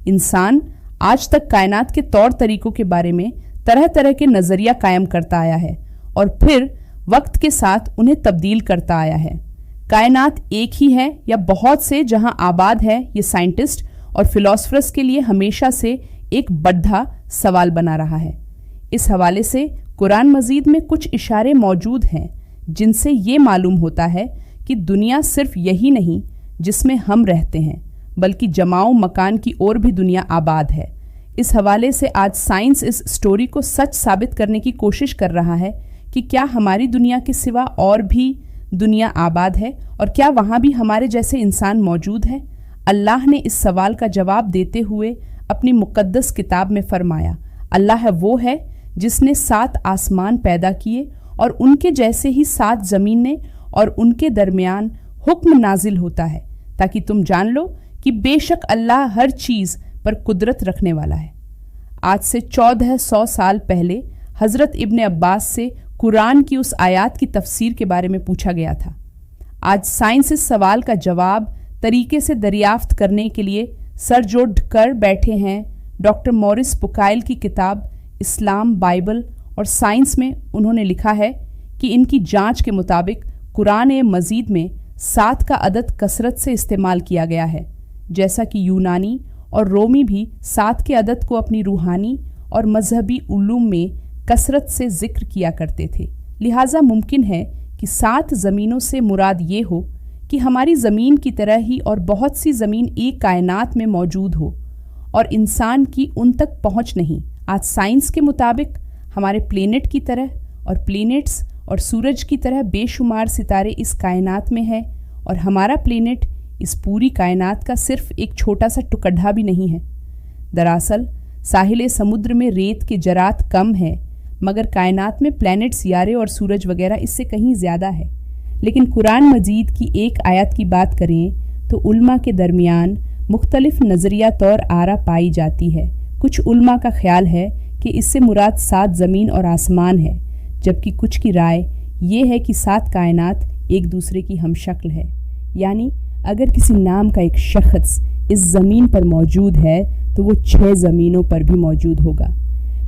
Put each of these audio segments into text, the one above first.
इंसान आज तक कायनात के तौर तरीकों के बारे में तरह तरह के नजरिया कायम करता आया है और फिर वक्त के साथ उन्हें तब्दील करता आया है। कायनात एक ही है या बहुत से जहां आबाद है, ये साइंटिस्ट और फिलोसफर्स के लिए हमेशा से एक बड़ा सवाल बना रहा है। इस हवाले से कुरान मजीद में कुछ इशारे मौजूद हैं जिनसे ये मालूम होता है कि दुनिया सिर्फ यही नहीं जिसमें हम रहते हैं, बल्कि जमाओ मकान की ओर भी दुनिया आबाद है। इस हवाले से आज साइंस इस स्टोरी को सच साबित करने की कोशिश कर रहा है कि क्या हमारी दुनिया के सिवा और भी दुनिया आबाद है और क्या वहाँ भी हमारे जैसे इंसान मौजूद है। अल्लाह ने इस सवाल का जवाब देते हुए अपनी मुक़द्दस किताब में फरमाया, अल्लाह वो है जिसने 7 आसमान पैदा किए और उनके जैसे ही 7 ज़मीनें और उनके दरमियान हुक्म नाजिल होता है ताकि तुम जान लो कि बेशक अल्लाह हर चीज़ पर कुदरत रखने वाला है। आज से 1400 साल पहले हज़रत इब्न अब्बास से कुरान की उस आयत की तफसीर के बारे में पूछा गया था। आज साइंस इस सवाल का जवाब तरीके से दरियाफ्त करने के लिए सर जोड़ कर बैठे हैं। डॉक्टर मॉरिस बुकाइल की किताब इस्लाम, बाइबल और साइंस में उन्होंने लिखा है कि इनकी जांच के मुताबिक कुरान मजीद में 7 का अदद कसरत से इस्तेमाल किया गया है, जैसा कि यूनानी और रोमी भी 7 के अदद को अपनी रूहानी और मजहबी उलूम में कसरत से जिक्र किया करते थे। लिहाजा मुमकिन है कि 7 ज़मीनों से मुराद ये हो कि हमारी ज़मीन की तरह ही और बहुत सी ज़मीन एक कायनात में मौजूद हो और इंसान की उन तक पहुँच नहीं। आज साइंस के मुताबिक हमारे प्लेनेट की तरह और प्लेनेट्स और सूरज की तरह बेशुमार सितारे इस कायनात में है और हमारा प्लेनेट इस पूरी कायनात का सिर्फ एक छोटा सा टुकड़ा भी नहीं है। दरअसल साहिल समुद्र में रेत के जरात कम है, मगर कायनात में प्लैनेट, सियारे और सूरज वगैरह इससे कहीं ज़्यादा है। लेकिन कुरान मजीद की एक आयत की बात करें तो उल्मा के दरमियान मुख्तलिफ नज़रिया तौर आरा पाई जाती है। कुछ उल्मा का ख्याल है कि इससे मुराद 7 ज़मीन और आसमान है, जबकि कुछ की राय ये है कि 7 कायनात एक दूसरे की हमशक्ल है। यानी अगर किसी नाम का एक शख्स इस ज़मीन पर मौजूद है तो वो 6 ज़मीनों पर भी मौजूद होगा।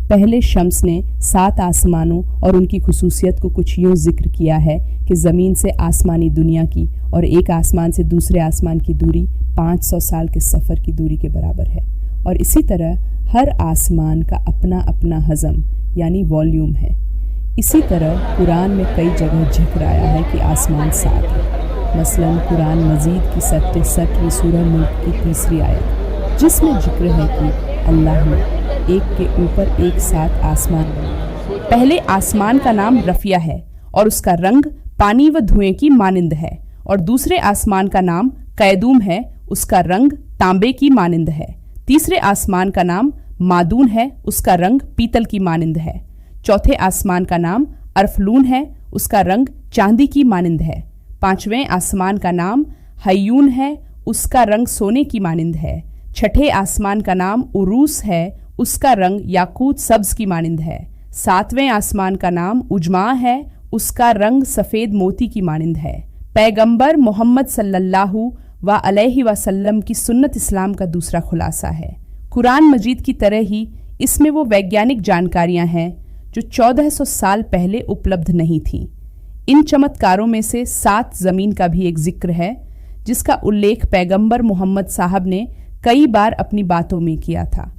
पहले शम्स ने 7 आसमानों और उनकी खुसूसियत को कुछ यूँ जिक्र किया है कि ज़मीन से आसमानी दुनिया की और एक आसमान से दूसरे आसमान की दूरी 500 साल के सफ़र की दूरी के बराबर है। और इसी तरह हर आसमान का अपना अपना हज़म यानी वॉल्यूम है। इसी तरह कुरान में कई जगह जिक्र आया है कि आसमान 7 है। मसलन कुरान मजीद की 67वीं सूरह मुल्क की 3री आयत, जिसमें जिक्र है कि अल्लाह ने एक के ऊपर एक 7 आसमान बनाए। पहले आसमान का नाम रफ़िया है और उसका रंग पानी व धुएं की मानिंद है, और दूसरे आसमान का नाम कैदूम है, उसका रंग तांबे की मानिंद है। तीसरे आसमान का नाम मादून है, उसका रंग पीतल की मानिंद है। चौथे आसमान का नाम अरफलून है, उसका रंग चांदी की मानिंद है। 5वें आसमान का नाम हयून है, उसका रंग सोने की मानिंद है। छठे आसमान का नाम उरूस है, उसका रंग याकूत सब्ज की मानिंद है। 7वें आसमान का नाम उजमा है, उसका रंग सफ़ेद मोती की मानिंद है। पैगंबर मोहम्मद सल्लल्लाहु अलैहि वसल्लम की सुन्नत इस्लाम का दूसरा खुलासा है। कुरान मजीद की तरह ही इसमें वो वैज्ञानिक जानकारियां हैं जो 1400 साल पहले उपलब्ध नहीं थीं। इन चमत्कारों में से 7 ज़मीन का भी एक जिक्र है, जिसका उल्लेख पैगंबर मोहम्मद साहब ने कई बार अपनी बातों में किया था।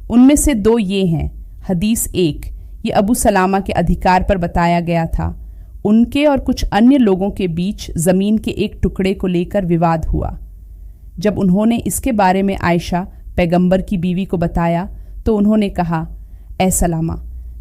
उनमें से 2 ये हैं। हदीस 1 ये अबू सलामा के अधिकार पर बताया गया था। उनके और कुछ अन्य लोगों के बीच ज़मीन के एक टुकड़े को लेकर विवाद हुआ। जब उन्होंने इसके बारे में आयशा पैगंबर की बीवी को बताया तो उन्होंने कहा, ए सलामा,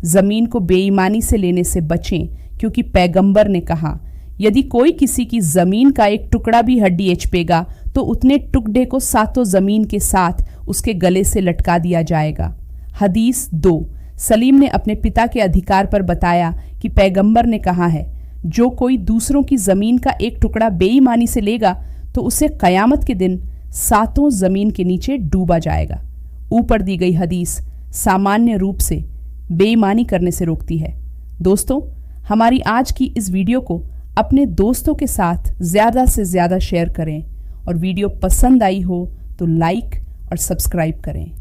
ज़मीन को बेईमानी से लेने से बचें, क्योंकि पैगंबर ने कहा, यदि कोई किसी की ज़मीन का एक टुकड़ा भी हड्डी एचपेगा तो उतने टुकड़े को 7 ज़मीन के साथ उसके गले से लटका दिया जाएगा। हदीस 2 सलीम ने अपने पिता के अधिकार पर बताया कि पैगंबर ने कहा है, जो कोई दूसरों की ज़मीन का एक टुकड़ा बेईमानी से लेगा तो उसे क़यामत के दिन 7 ज़मीन के नीचे डूबा जाएगा। ऊपर दी गई हदीस सामान्य रूप से बेईमानी करने से रोकती है। दोस्तों, हमारी आज की इस वीडियो को अपने दोस्तों के साथ ज़्यादा से ज़्यादा शेयर करें, और वीडियो पसंद आई हो तो लाइक और सब्सक्राइब करें।